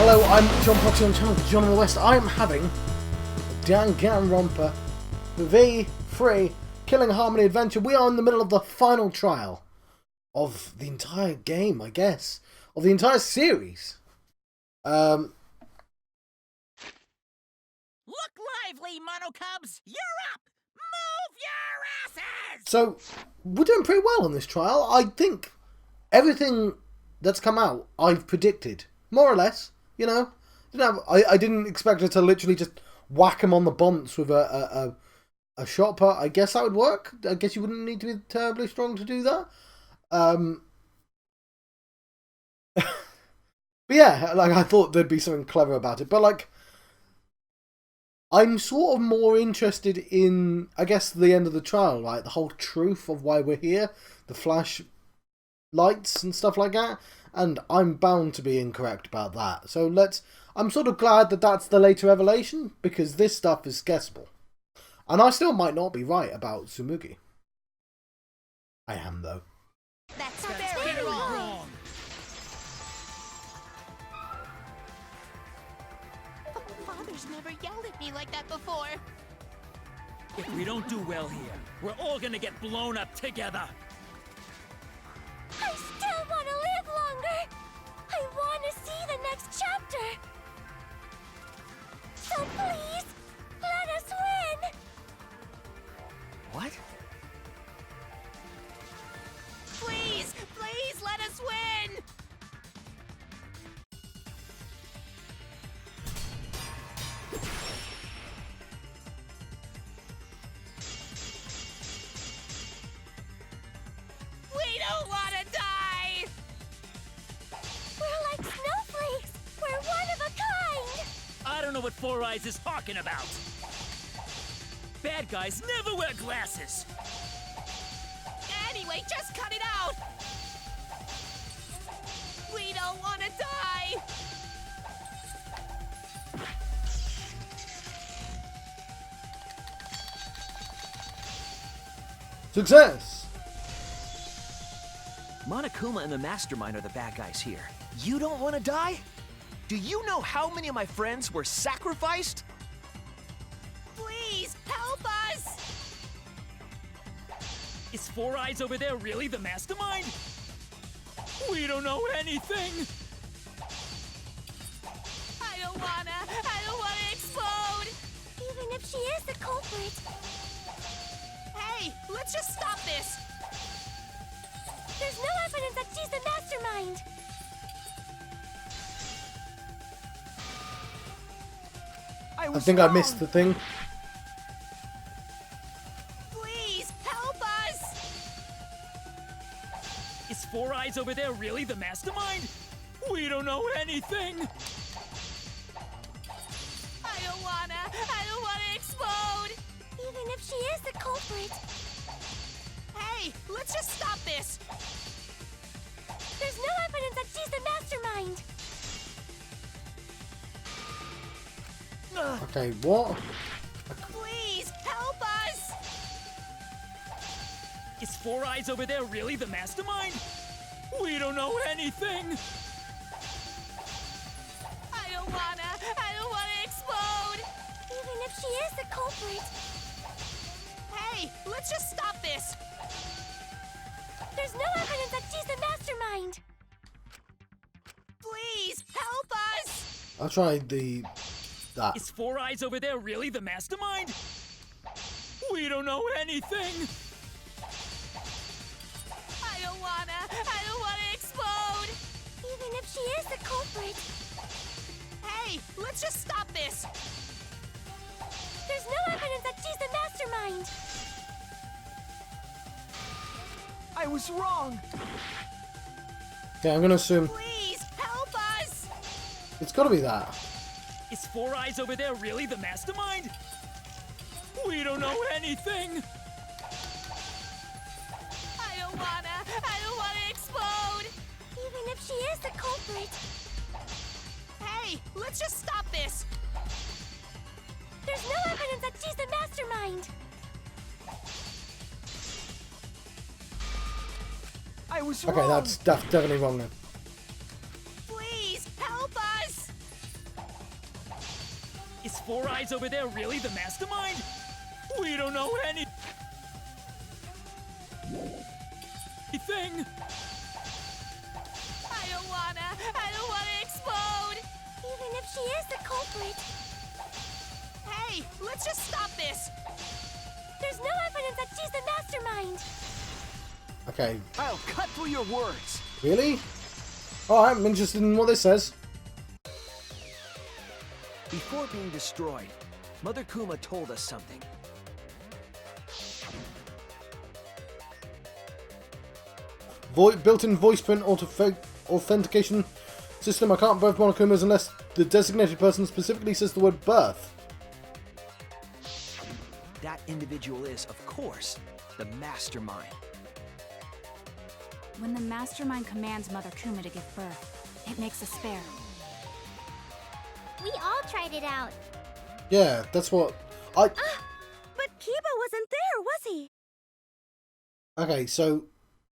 Hello, I'm John Potty on the channel John in the West. I'm having Danganronpa V3 Killing Harmony Adventure. We are in the middle of the final trial of the entire game, I guess. Of the entire series. Look lively, Monocubs! You're up! Move your asses! So, we're doing pretty well on this trial. I think everything that's come out, I've predicted. More or less, you know. I didn't expect her to literally just whack him on the bonds with a shot put. I guess that would work. I guess you wouldn't need to be terribly strong to do that. But yeah, like, I thought there'd be something clever about it. But, like, I'm sort of more interested in, I guess, the end of the trial, right? The whole truth of why we're here. The flash lights and stuff like that. And I'm bound to be incorrect about that. So I'm sort of glad that that's the later revelation, because this stuff is guessable. And I still might not be right about Tsumugi. I am, though. That's very wrong! Father's never yelled at me like that before. If we don't do well here, we're all gonna get blown up together. I still want to live longer! I want to see the next chapter! So please, let us win! What? Please, please let us win! We don't want to die! We're like snowflakes! We're one of a kind! I don't know what Four Eyes is talking about. Bad guys never wear glasses. Anyway, just cut it out! We don't want to die! Success! Monokuma and the mastermind are the bad guys here. You don't want to die? Do you know how many of my friends were sacrificed? Please, help us! Is Four Eyes over there really the mastermind? We don't know anything. I don't wanna explode! Even if she is the culprit, Hey, let's just stop this! there's no evidence that she's the mastermind! I think I missed the thing. Please, help us! Is Four Eyes over there really the mastermind? We don't know anything. I don't wanna explode! Even if she is the culprit, Hey, let's just stop this! there's no evidence that she's the mastermind! Okay, what? Please, help us! Is Four Eyes over there really the mastermind? We don't know anything. I don't wanna explode! Even if she is the culprit, Hey, let's just stop this! there's no evidence that she's the mastermind! Please, help us! I'll try that. Is Four Eyes over there really the mastermind? We don't know anything. I don't wanna explode! Even if she is the culprit, Hey, let's just stop this! there's no evidence that she's the mastermind! I was wrong. Okay, I'm gonna assume Please, help us! it's gotta be that. Is Four Eyes over there really the mastermind? We don't know anything. I don't wanna explode! Even if she is the culprit, Hey, let's just stop this! there's no evidence that she's the mastermind! I was Okay, wrong. that's definitely wrong then. Please, help us! Four Eyes over there really the mastermind? We don't know anything. I don't wanna explode! Even if she is the culprit, Hey, let's just stop this! there's no evidence that she's the mastermind. Okay, I'll cut through your words. really? Alright, I'm interested in what this says. Before being destroyed, Mother Kuma told us something. Built-in voice print authentication system. I can't birth Monokumas unless the designated person specifically says the word birth. That individual is, of course, the mastermind. When the mastermind commands Mother Kuma to give birth, it makes a spare. We all tried it out. Yeah, that's what I... But Kiba wasn't there, was he? Okay, so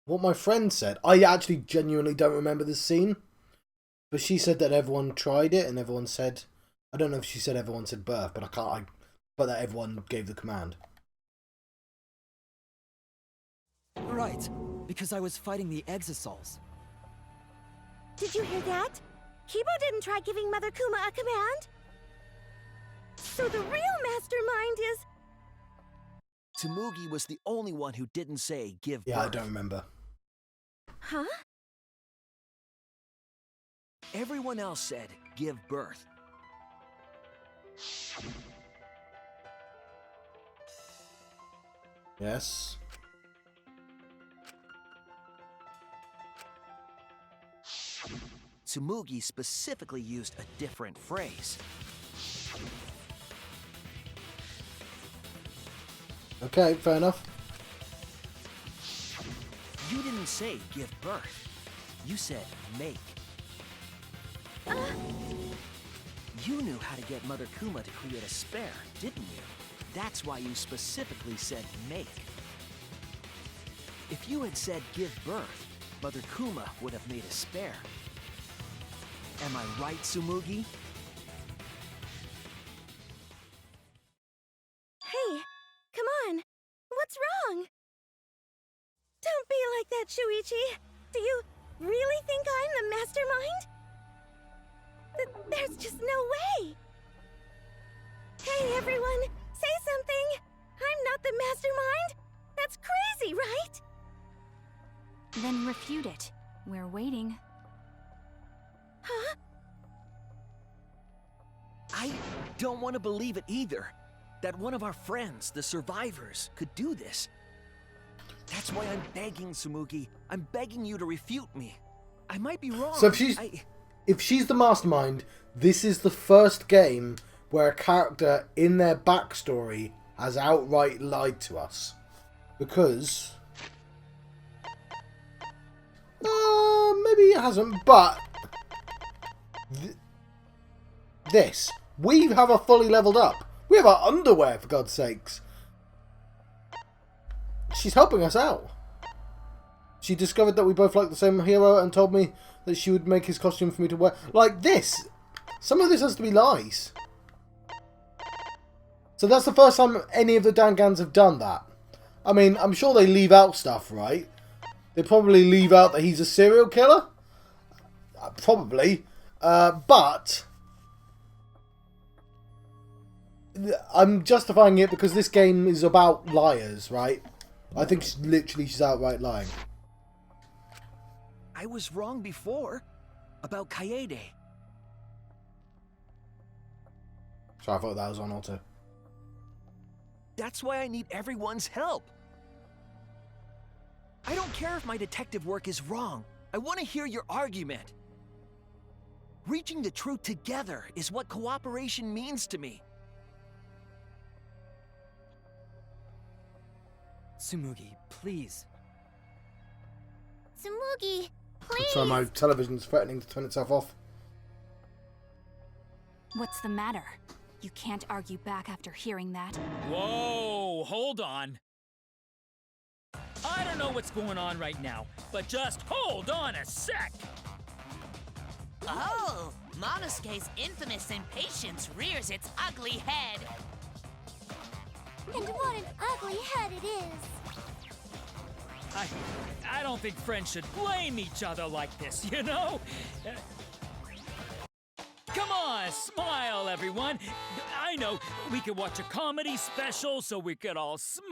what my friend said, I actually genuinely don't remember this scene, but she said that everyone tried it and everyone said, I don't know if she said everyone said birth, but but that everyone gave the command. Right, because I was fighting the Exosols. Did you hear that? Kiba didn't try giving Mother Kuma a command. So the real mastermind is... Tsumugi was the only one who didn't say give Yeah, I birth. don't remember. Huh? Everyone else said give birth. Yes. Tsumugi specifically used a different phrase. Okay, fair enough. You didn't say give birth. You said make. You knew how to get Mother Kuma to create a spare, didn't you? That's why you specifically said make. If you had said give birth, Mother Kuma would have made a spare. Am I right, Tsumugi? Hey, come on. What's wrong? Don't be like that, Shuichi. Do you really think I'm the mastermind? There's just no way. Hey, everyone, say something. I'm not the mastermind. That's crazy, right? Then refute it. We're waiting. Huh? I don't want to believe it either. That one of our friends, the survivors, could do this. That's why I'm begging, Tsumugi. I'm begging you to refute me. I might be wrong. So if she's the mastermind, this is the first game where a character in their backstory has outright lied to us. Because... maybe it hasn't, but... This. We have a fully leveled up. We have our underwear, for God's sakes. She's helping us out. She discovered that we both like the same hero and told me that she would make his costume for me to wear. Like this. Some of this has to be lies. So that's the first time any of the Dangans have done that. I mean, I'm sure they leave out stuff, right? They probably leave out that he's a serial killer. Probably. But... I'm justifying it because this game is about liars, right? I think she's outright lying. I was wrong before. About Kaede. So I thought that was on auto. That's why I need everyone's help. I don't care if my detective work is wrong. I want to hear your argument. Reaching the truth together is what cooperation means to me. Tsumugi, please. Tsumugi, please. So my television's threatening to turn itself off. What's the matter? You can't argue back after hearing that. Whoa, hold on. I don't know what's going on right now, but just hold on a sec. Oh, Monosuke's infamous impatience rears its ugly head. And what an ugly head it is. I don't think friends should blame each other like this, you know? Come on, smile, everyone. I know, we could watch a comedy special so we could all smile.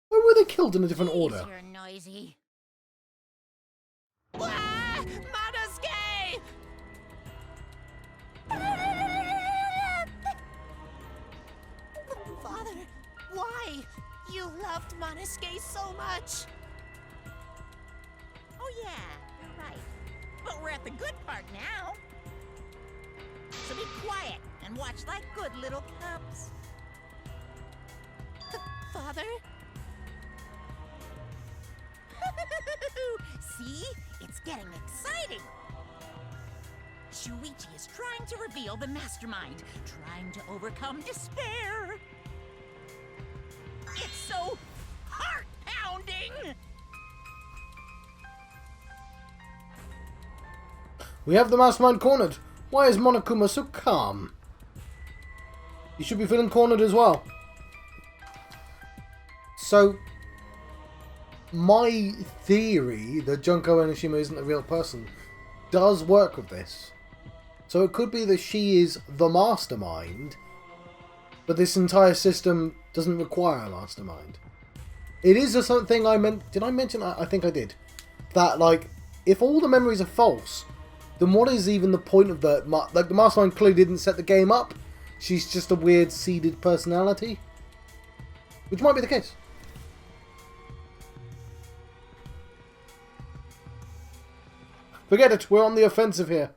Why were they killed in a different order? You're noisy. Ah! Monosuke! Father, why? You loved Monosuke so much. Oh yeah, you're right. But we're at the good part now. So be quiet and watch like good little cubs. Father? See? It's getting exciting! Shuichi is trying to reveal the mastermind, trying to overcome despair. It's so heart-pounding! We have the mastermind cornered. Why is Monokuma so calm? You should be feeling cornered as well. So, my theory that Junko Enoshima isn't a real person does work with this. So it could be that she is the mastermind, but this entire system doesn't require a mastermind. It is a something I meant. Did I mention? I think I did. That, like, if all the memories are false, then what is even the point of the... Like, the mastermind clearly didn't set the game up. She's just a weird seeded personality. Which might be the case. Forget it, we're on the offensive here.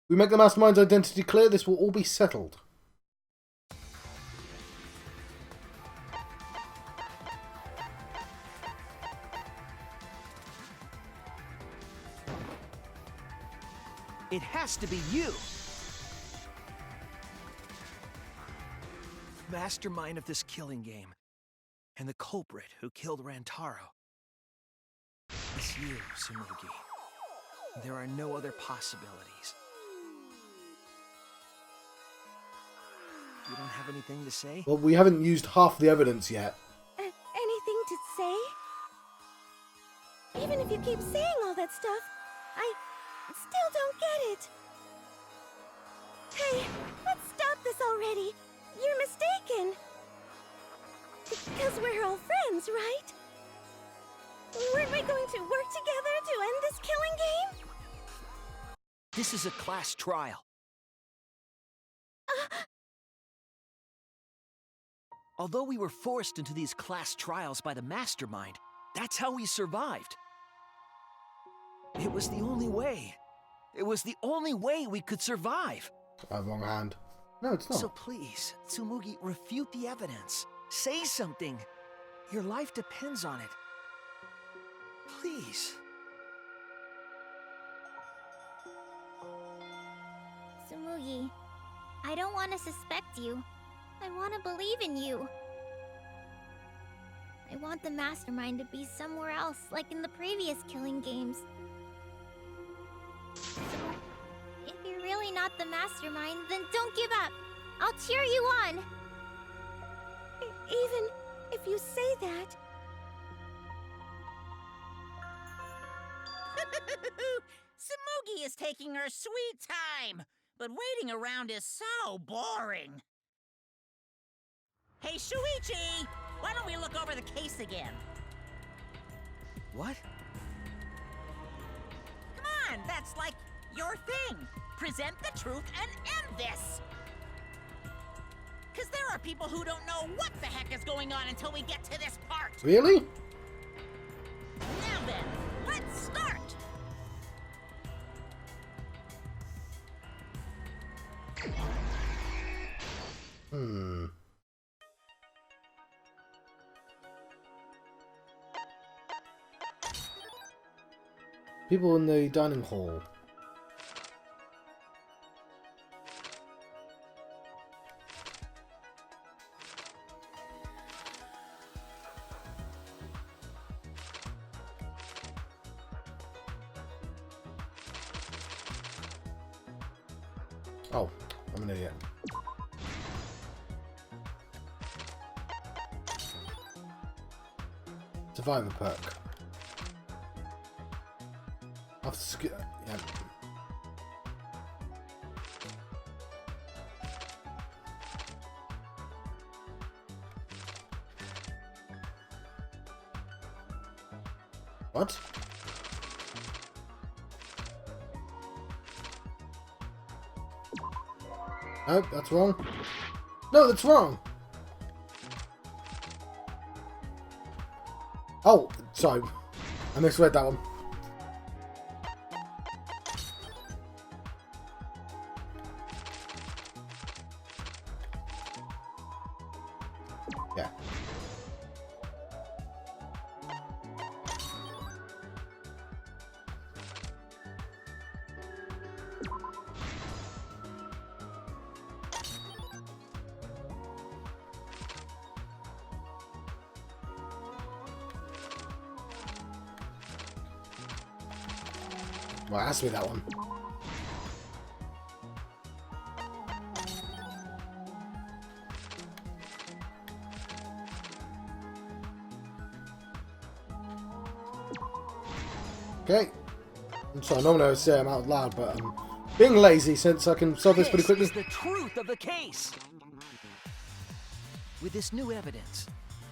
We make the mastermind's identity clear, this will all be settled. It has to be you! Mastermind of this killing game. And the culprit who killed Rantaro. It's you, Tsumugi. There are no other possibilities. You don't have anything to say? Well, we haven't used half the evidence yet. Anything to say? Even if you keep saying all that stuff, I still don't get it. Hey, let's stop this already. You're mistaken. Because we're all friends, right? Weren't we going to work together to end this killing game? This is a class trial. Although we were forced into these class trials by the mastermind, that's how we survived. It was the only way. It was the only way we could survive. Wrong hand. No, it's not. So please, Tsumugi, refute the evidence. Say something. Your life depends on it. Please. Tsumugi, I don't want to suspect you. I want to believe in you. I want the mastermind to be somewhere else, like in the previous killing games. So, if you're really not the mastermind, then don't give up. I'll cheer you on. Even if you say that... Tsumugi is taking her sweet time, but waiting around is so boring. Hey, Shuichi! Why don't we look over the case again? What? Come on, that's like your thing. Present the truth and end this. Because there are people who don't know what the heck is going on until we get to this part. Really? Now then, let's start. People in the dining hall. I'm an idiot. Survivor perk. Yeah. What? No, that's wrong. No, that's wrong. Oh, sorry. I misread that one. Yeah. Well, ask me that one. Okay. I'm sorry, normally I would say them out loud, but I'm being lazy since I can solve this pretty quickly. This is the truth of the case. With this new evidence,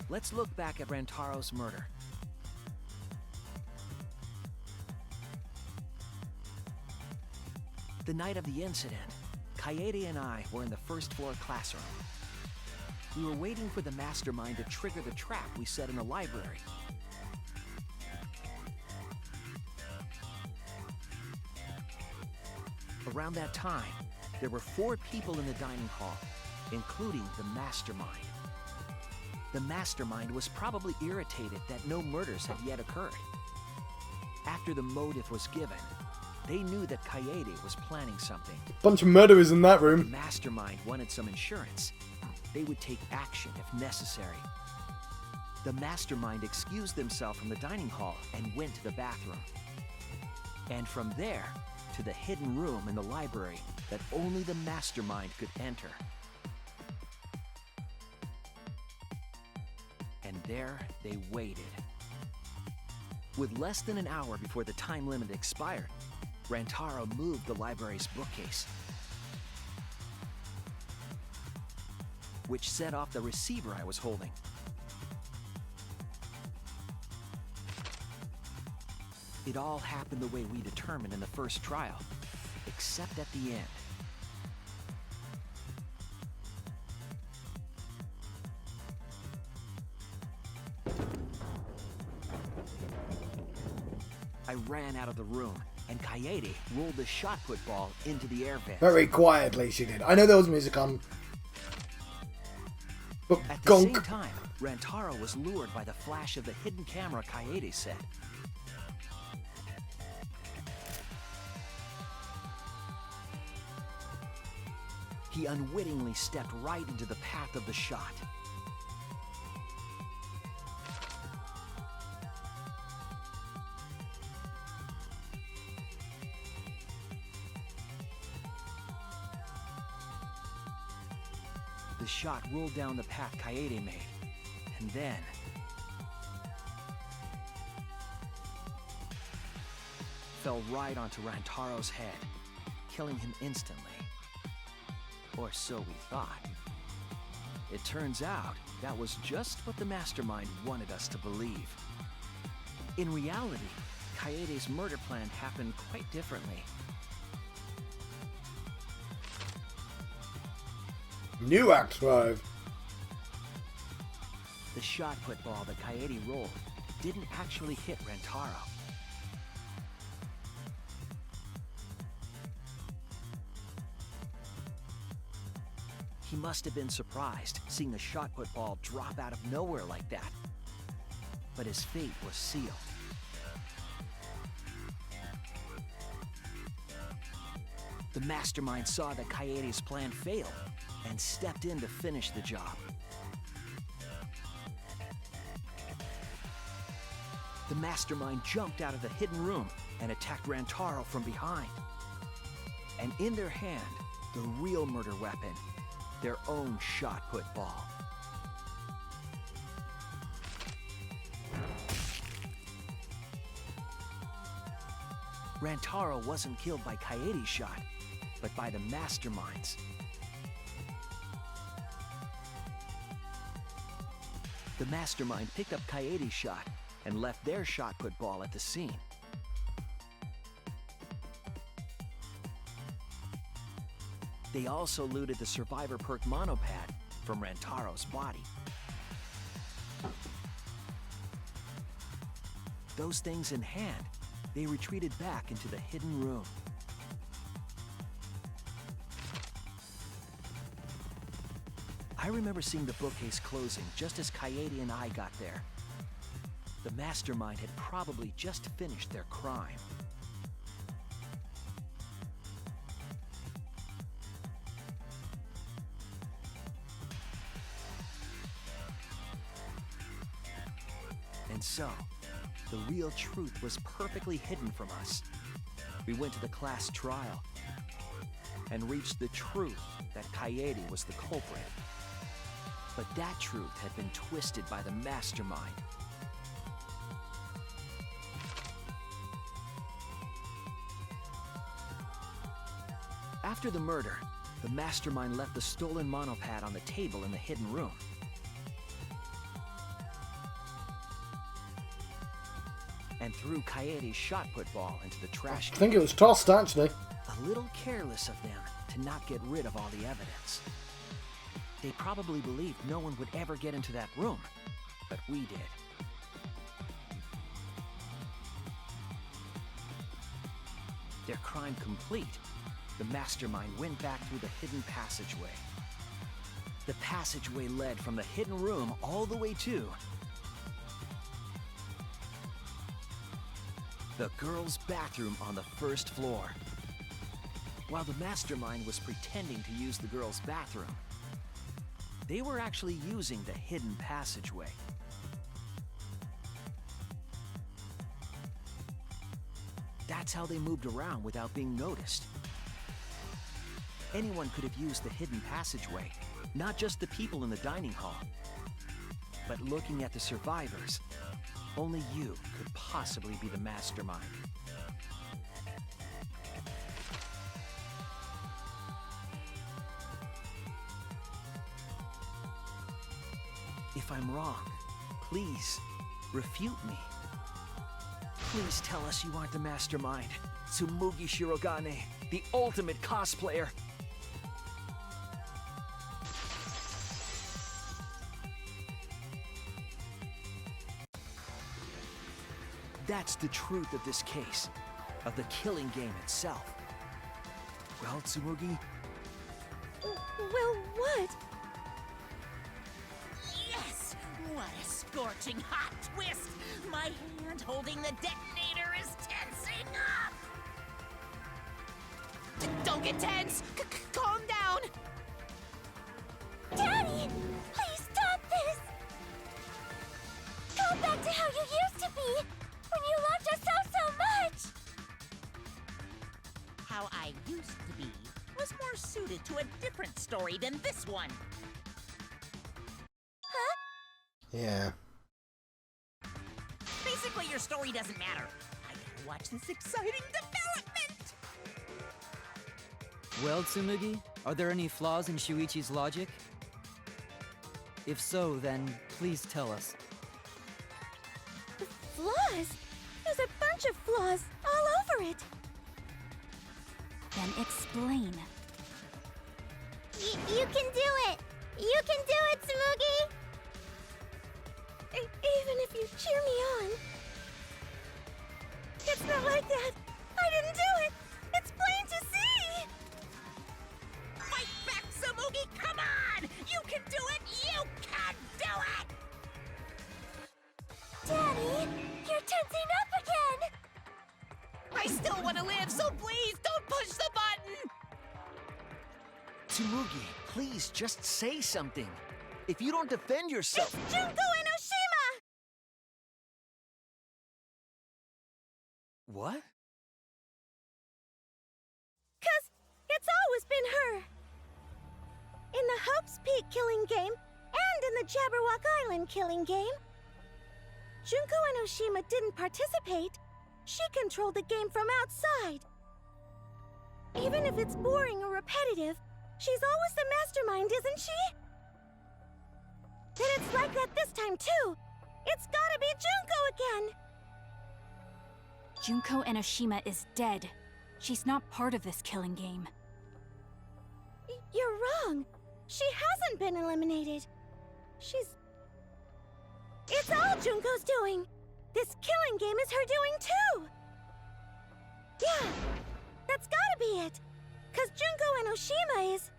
let's look back at Rantaro's murder. The night of the incident, Kaede and I were in the first floor classroom. We were waiting for the mastermind to trigger the trap we set in the library. Around that time, there were 4 people in the dining hall, including the mastermind. The mastermind was probably irritated that no murders had yet occurred. After the motive was given, they knew that Kaede was planning something. Bunch of murderers in that The room. mastermind wanted some insurance. They would take action if necessary. The mastermind excused themselves from the dining hall and went to the bathroom. And from there, to the hidden room in the library that only the mastermind could enter. And there they waited. With less than an hour before the time limit expired, Rantaro moved the library's bookcase, which set off the receiver I was holding. It all happened the way we determined in the first trial, except at the end. I ran out of the room, and Kaede rolled the shot put ball into the air vent. Very quietly she did. I know there was music on. But At the same gonk. time, Rantaro was lured by the flash of the hidden camera Kaede set. He unwittingly stepped right into the path of the shot. The shot rolled down the path Kaede made, and then fell right onto Rantaro's head, killing him instantly. Or so we thought. It turns out that was just what the mastermind wanted us to believe. In reality, Kaede's murder plan happened quite differently. New Act 5. The shot put ball that Kaede rolled didn't actually hit Rantaro. He must have been surprised seeing the shot put ball drop out of nowhere like that. But his fate was sealed. The mastermind saw that Kaede's plan failed and stepped in to finish the job. The mastermind jumped out of the hidden room and attacked Rantaro from behind. And in their hand the real murder weapon, their own shot-put ball. Rantaro wasn't killed by Kaede's shot, but by the masterminds. The mastermind picked up Kaede's shot and left their shot-put ball at the scene. They also looted the survivor perk monopad from Rantaro's body. Those things in hand, they retreated back into the hidden room. I remember seeing the bookcase closing just as Kaede and I got there. The mastermind had probably just finished their crime. And so, the real truth was perfectly hidden from us. We went to the class trial and reached the truth that Kaede was the culprit. But that truth had been twisted by the mastermind. After the murder, the mastermind left the stolen monopad on the table in the hidden room. And threw Kaede's shot-put ball into the trash can. I think it was tossed, actually. A little careless of them to not get rid of all the evidence. They probably believed no one would ever get into that room, but we did. Their crime complete, the mastermind went back through the hidden passageway. The passageway led from the hidden room all the way to the girls' bathroom on the first floor. While the mastermind was pretending to use the girls' bathroom, they were actually using the hidden passageway. That's how they moved around without being noticed. Anyone could have used the hidden passageway, not just the people in the dining hall. But looking at the survivors, only you could possibly be the mastermind. If I'm wrong, please, refute me. Please tell us you aren't the mastermind, Tsumugi Shirogane, the ultimate cosplayer. That's the truth of this case, of the killing game itself. Well, Tsumugi? Well, what? Yes! What a scorching hot twist! My hand holding the detonator is tensing up! Don't get tense! Calm down! Daddy! Please stop this! Go back to how you used to be! When you loved us so much! How I used to be was more suited to a different story than this one. Huh? Yeah. Basically, your story doesn't matter. I gotta watch this exciting development! Well, Tsumugi, are there any flaws in Shuichi's logic? If so, then please tell us. Flaws? There's a bunch of flaws all over it. Then explain. You can do it! You can do it, Tsumugi! Even if you cheer me on. It's not like that. I didn't do it. It's plain to see. Fight back, Tsumugi! Come on! You can do it! You can do it! Daddy, you're tensing up again. I still want to live, so please don't push the button! Tsumugi, please just say something. If you don't defend yourself... It's Junko Enoshima! What? 'Cause It's always been her. In the Hope's Peak killing game, and in the Jabberwock Island killing game, Junko Enoshima didn't participate. She controlled the game from outside. Even if it's boring or repetitive, she's always the mastermind, isn't she? Then it's like that this time too. It's gotta be Junko again. Junko Enoshima is dead. She's not part of this killing game. You're wrong. She hasn't been eliminated. It's all Junko's doing. This killing game is her doing too. Yeah, that's gotta be it. 'Cause Junko Enoshima is...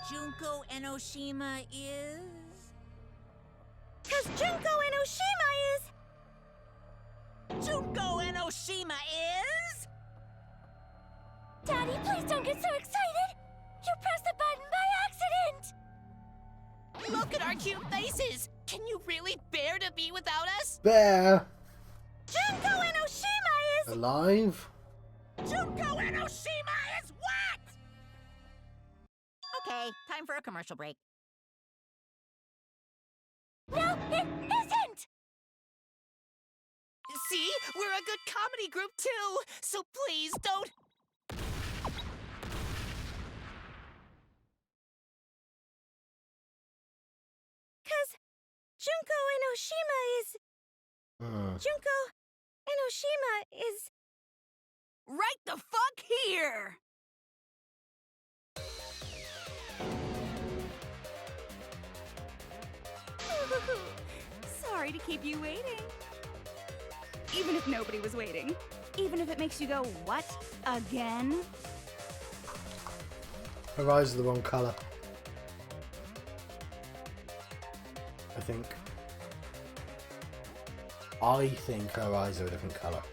Junko Enoshima is... 'Cause Junko Enoshima is... Junko Enoshima is... Daddy, please don't get so excited. You pressed the button by accident. Look at our cute faces! Can you really bear to be without us? Bear. Junko Enoshima is... Alive? Junko Enoshima is what? Okay, time for a commercial break. No, it isn't! See? We're a good comedy group too! So please don't... Junko Enoshima is... Junko Enoshima is... Right the fuck here! Sorry to keep you waiting. Even if nobody was waiting. Even if it makes you go, what? Again? Her eyes are the wrong colour. I think her eyes are a different colour.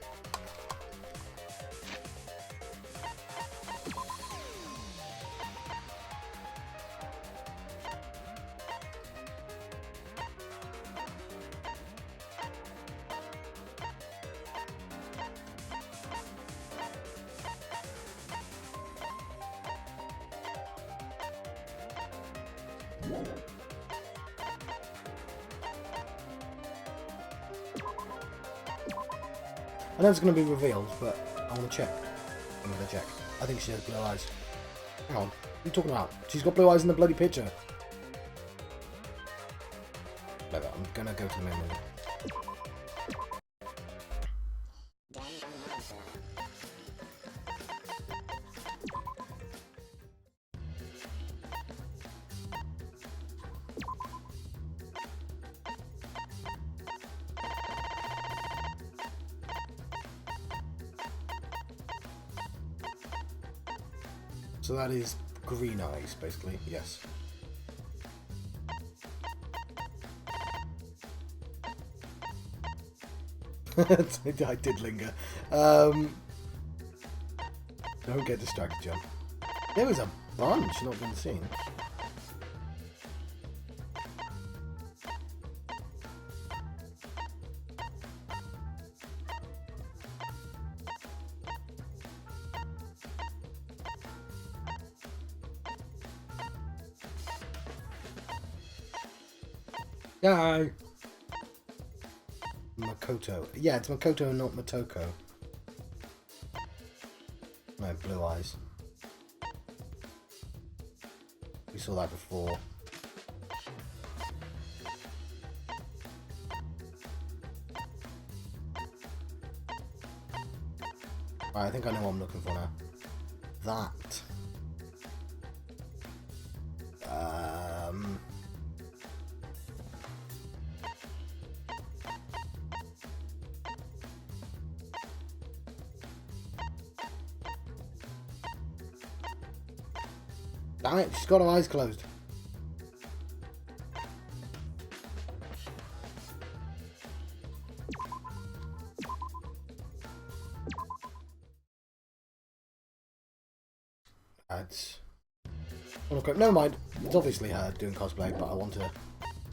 I know it's going to be revealed, but I want to check. I'm going to check. I think she has blue eyes. Hang on. What are you talking about? She's got blue eyes in the bloody picture. Whatever, I'm going to go to the main menu. So that is green eyes, basically, yes. I did linger. Don't get distracted, John. There was a bunch not been seen. No. Makoto. Yeah, it's Makoto and not Motoko. No, blue eyes. We saw that before. Right, I think I know what I'm looking for now. That. Damn it, she's got her eyes closed. Ads. Oh, okay. Never mind. It's obviously her doing cosplay, but I want to...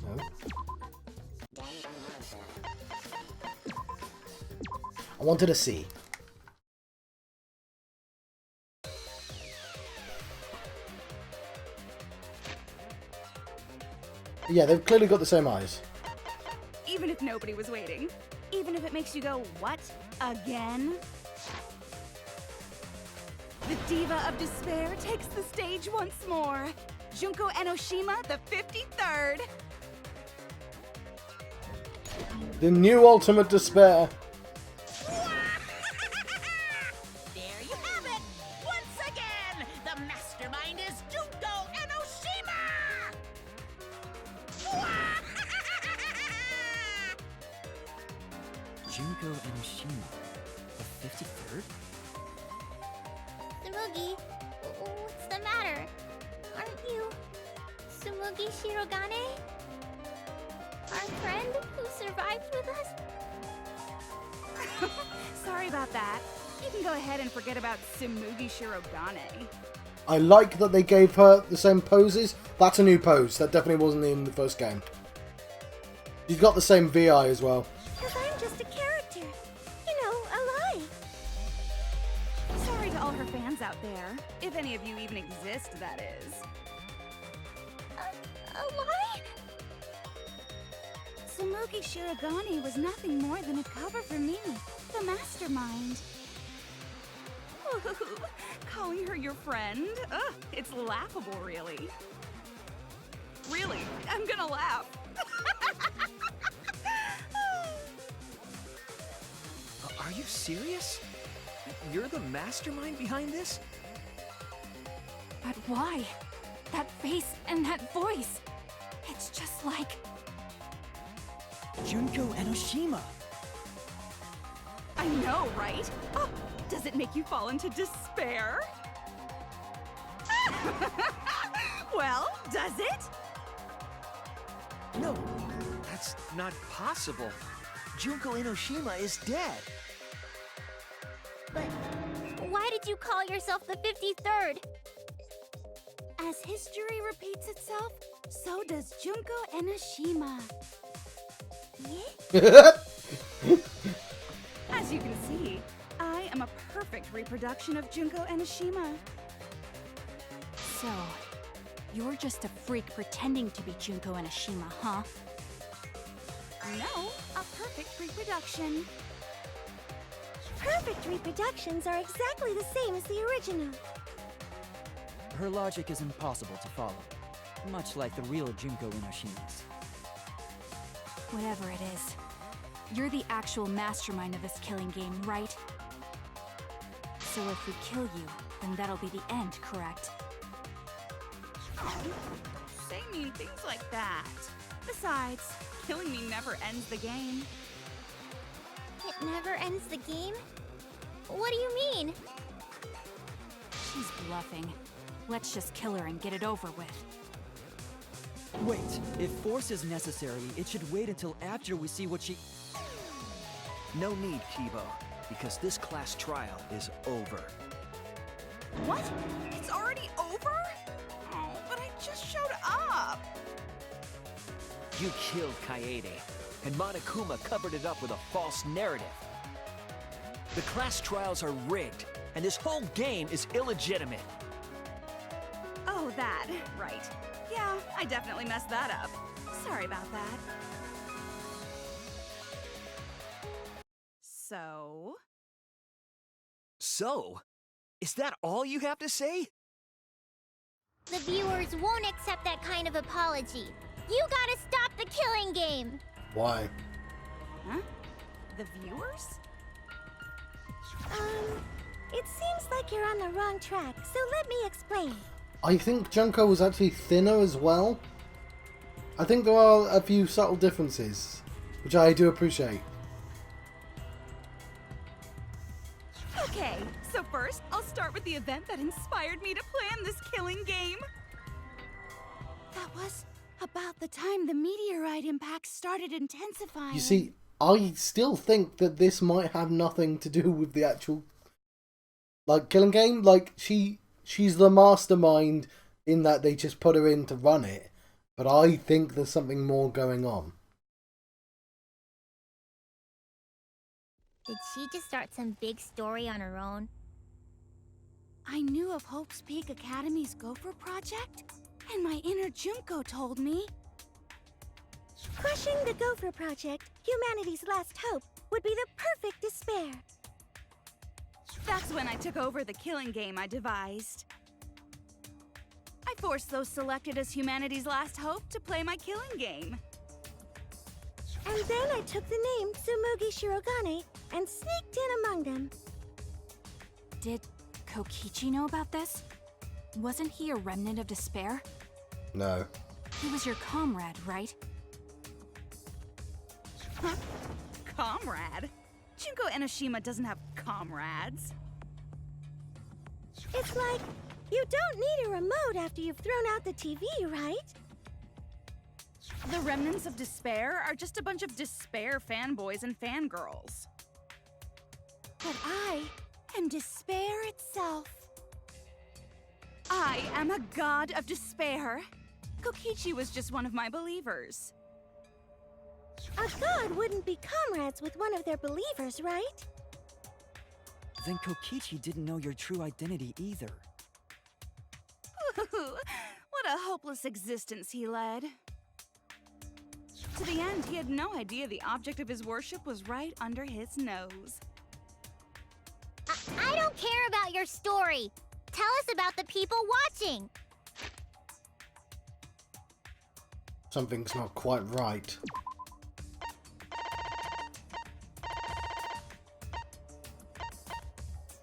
No. I wanted to see. Yeah, they've clearly got the same eyes. Even if nobody was waiting. Even if it makes you go, what? Again? The Diva of Despair takes the stage once more. Junko Enoshima, the 53rd. The new ultimate despair. There you have it! Once again, the mastermind is Junko Enoshima! Junko Enoshima, the 53rd? Tsumugi, what's the matter? Aren't you Tsumugi Shirogane? Our friend who survived with us? Sorry about that. You can go ahead and forget about Tsumugi Shirogane. I like that they gave her the same poses. That's a new pose. That definitely wasn't in the first game. She's got the same VI as well. Because I'm just a character. You know, a lie. Sorry to all her fans out there. If any of you even exist, that is. A lie? Tsumugi Shirogane was nothing more than a cover for me, the mastermind. Ooh, calling her your friend? Ugh, it's laughable, really. Really, I'm gonna laugh. Are you serious? You're the mastermind behind this? But why? That face and that voice. It's just like... Junko Enoshima! I know, right? Oh, does it make you fall into despair? Well, does it? No, that's not possible. Junko Enoshima is dead. But why did you call yourself the 53rd? As history repeats itself, so does Junko Enoshima. As you can see, I am a perfect reproduction of Junko Enoshima. So, you're just a freak pretending to be Junko Enoshima, huh? No, a perfect reproduction. Perfect reproductions are exactly the same as the original. Her logic is impossible to follow, much like the real Junko Enoshima's. Whatever it is, you're the actual mastermind of this killing game, right? So if we kill you, then that'll be the end, correct? Say mean things like that. Besides, killing me never ends the game. It never ends the game? What do you mean? She's bluffing. Let's just kill her and get it over with. Wait, if force is necessary, it should wait until after we see what she... No need, Kibo, because this class trial is over. What? It's already over? Oh, but I just showed up. You killed Kaede, and Monokuma covered it up with a false narrative. The class trials are rigged, and this whole game is illegitimate. Oh, that. Right. Yeah, I definitely messed that up. Sorry about that. So? So? Is that all you have to say? The viewers won't accept that kind of apology. You gotta stop the killing game! Why? Huh? The viewers? It seems like you're on the wrong track, so let me explain. I think Junko was actually thinner as well. I think there are a few subtle differences, which I do appreciate. Okay, so first, I'll start with the event that inspired me to plan this killing game. That was about the time the meteorite impact started intensifying. You see, I still think that this might have nothing to do with the actual, like, killing game. Like, she's the mastermind in that they just put her in to run it. But I think there's something more going on. Did she just start some big story on her own? I knew of Hope's Peak Academy's Gopher project, and my inner Junko told me. Crushing the Gopher Project, humanity's last hope, would be the perfect despair. That's when I took over the killing game I devised. I forced those selected as humanity's last hope to play my killing game. And then I took the name Tsumugi Shirogane and sneaked in among them. Did Kokichi know about this? Wasn't he a remnant of despair? No. He was your comrade, right? Huh? Comrade? Junko Enoshima doesn't have comrades. It's like, you don't need a remote after you've thrown out the TV, right? The remnants of despair are just a bunch of despair fanboys and fangirls. But I am despair itself. I am a god of despair. Kokichi was just one of my believers. A god wouldn't be comrades with one of their believers, right? Then Kokichi didn't know your true identity either. What a hopeless existence he led. To the end, he had no idea the object of his worship was right under his nose. I don't care about your story. Tell us about the people watching. Something's not quite right.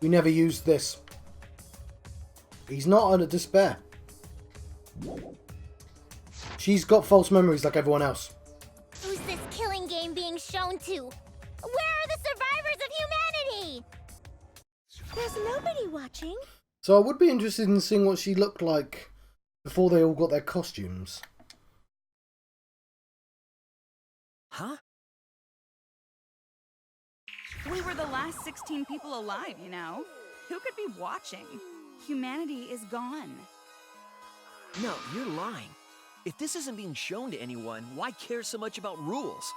We never used this. He's not under despair. She's got false memories like everyone else. Who's this killing game being shown to? Where are the survivors of humanity? There's nobody watching. So I would be interested in seeing what she looked like before they all got their costumes. Huh? We were the last 16 people alive, you know? Who could be watching? Humanity is gone. No, you're lying. If this isn't being shown to anyone, why care so much about rules?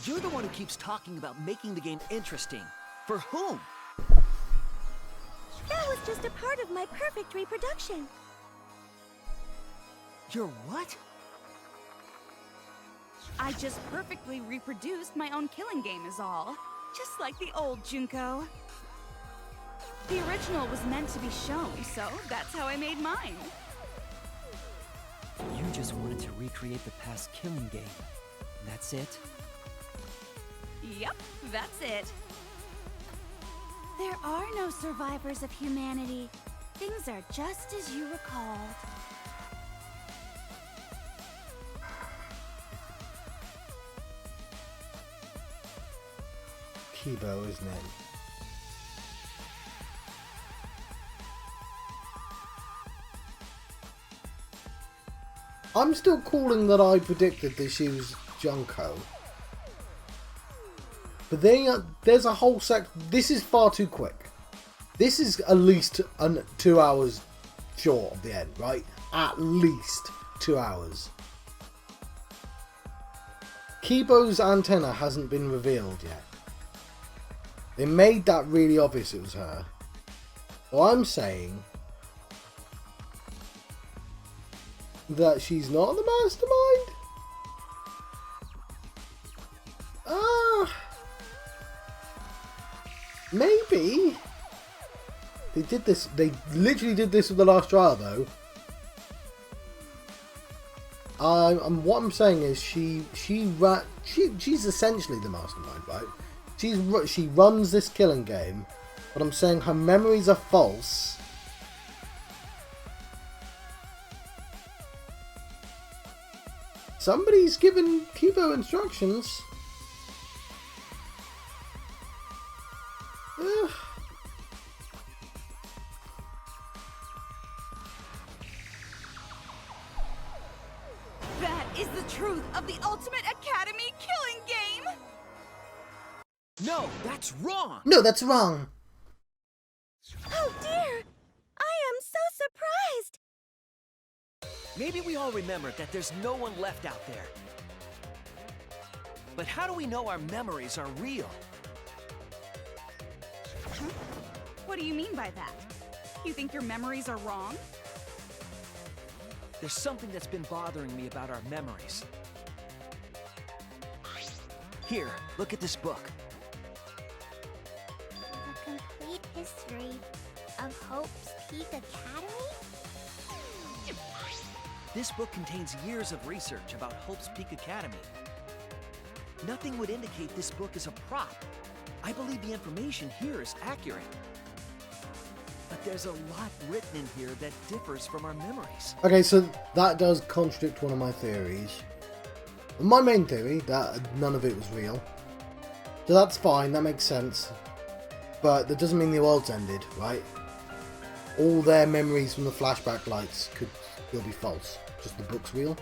You're the one who keeps talking about making the game interesting. For whom? That was just a part of my perfect reproduction. Your what? I just perfectly reproduced my own killing game is all. Just like the old Junko. The original was meant to be shown, so that's how I made mine. You just wanted to recreate the past killing game. That's it? Yep, that's it. There are no survivors of humanity. Things are just as you recalled. Kibo, isn't it? I'm still calling that I predicted that she was Junko. But there's a whole this is far too quick. This is at least 2 hours short of the end, right? At least 2 hours. Kibo's antenna hasn't been revealed yet. They made that really obvious it was her. So I'm saying that she's not the mastermind? Maybe. They did this, they literally did this with the last trial though. What I'm saying is she's essentially the mastermind, right? She runs this killing game, but I'm saying her memories are false. Somebody's given Kibo instructions. Ugh. That is the truth of the Ultimate Academy killing game! No, that's wrong! No, that's wrong. Oh dear! I am so surprised! Maybe we all remember that there's no one left out there. But how do we know our memories are real? Huh? What do you mean by that? You think your memories are wrong? There's something that's been bothering me about our memories. Here, look at this book. The complete history of Hope's Peak Academy? This book contains years of research about Hope's Peak Academy. Nothing would indicate this book is a prop. I believe the information here is accurate. But there's a lot written in here that differs from our memories. Okay, so that does contradict one of my theories. My main theory, that none of it was real. So that's fine, that makes sense. But that doesn't mean the world's ended, right? All their memories from the flashback lights could still be false. Just the book's real.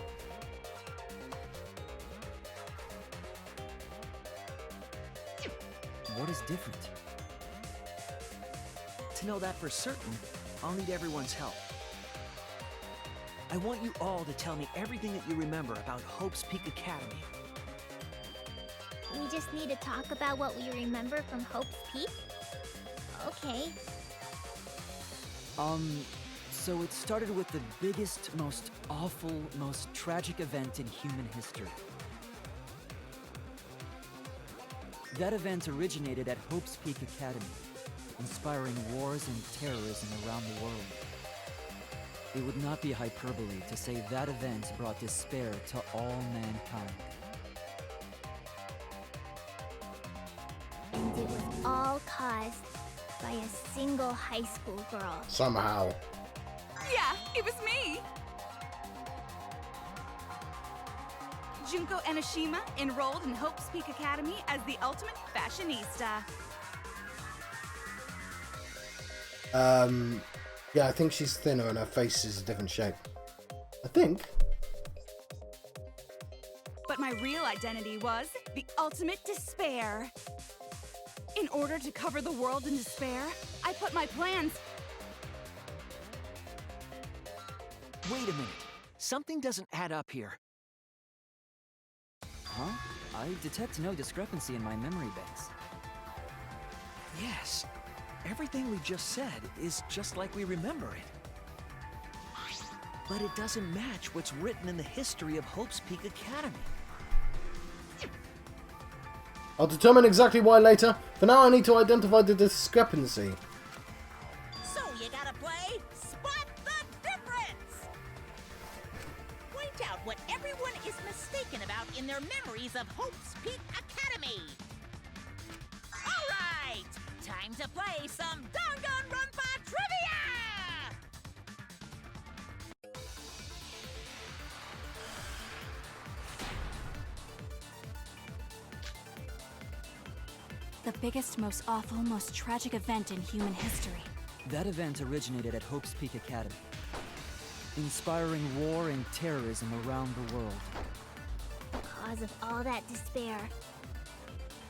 What is different? To know that for certain, I'll need everyone's help. I want you all to tell me everything that you remember about Hope's Peak Academy. We just need to talk about what we remember from Hope's Peak? Okay. So it started with the biggest, most awful, most tragic event in human history. That event originated at Hope's Peak Academy, inspiring wars and terrorism around the world. It would not be hyperbole to say that event brought despair to all mankind. And it was all caused by a single high school girl. Somehow. Yeah, it was me! Junko Enoshima enrolled in Hope's Peak Academy as the ultimate fashionista. Yeah, I think she's thinner and her face is a different shape. I think. But my real identity was the ultimate despair. In order to cover the world in despair, I put my plans... Wait a minute. Something doesn't add up here. Huh? I detect no discrepancy in my memory banks. Yes. Everything we just said is just like we remember it. But it doesn't match what's written in the history of Hope's Peak Academy. I'll determine exactly why later. For now, I need to identify the discrepancy. So you gotta play Spot the Difference! Point out what everyone is mistaken about in their memories of Hope's Peak Academy. Alright! Time to play some Danganronpa trivia! The biggest, most awful, most tragic event in human history. That event originated at Hope's Peak Academy, inspiring war and terrorism around the world. The cause of all that despair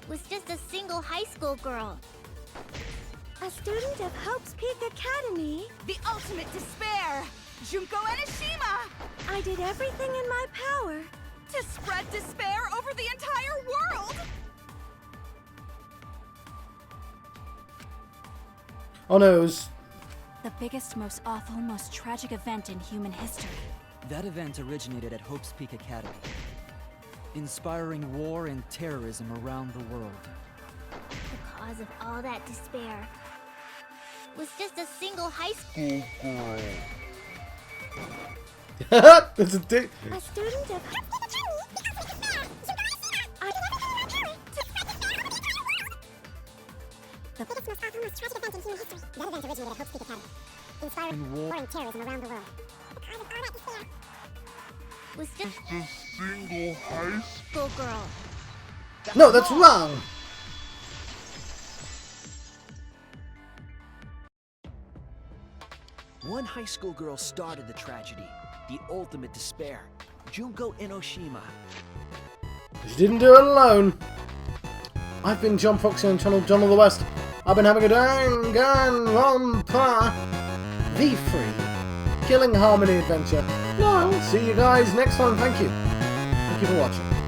was just a single high school girl. A student of Hope's Peak Academy. The ultimate despair! Junko Enoshima! I did everything in my power To spread despair over the entire world! Oh no, it was... The biggest, most awful, most tragic event in human history. That event originated at Hope's Peak Academy, inspiring war and terrorism around the world. The cause of all that despair was just a single high school girl. There's a dick. A student of... The biggest, most awful, most tragic event in human history. That event originated at Hope's Peak Academy, inspiring war and terrorism around the world. The cause of all that despair was just a single high school girl. No, that's wrong. One high school girl started the tragedy, the ultimate despair, Junko Enoshima. She didn't do it alone. I've been John Proxy on channel John of the West. I've been having a Danganronpa V3 Killing Harmony adventure. No, I'll see you guys next time. Thank you. Thank you for watching.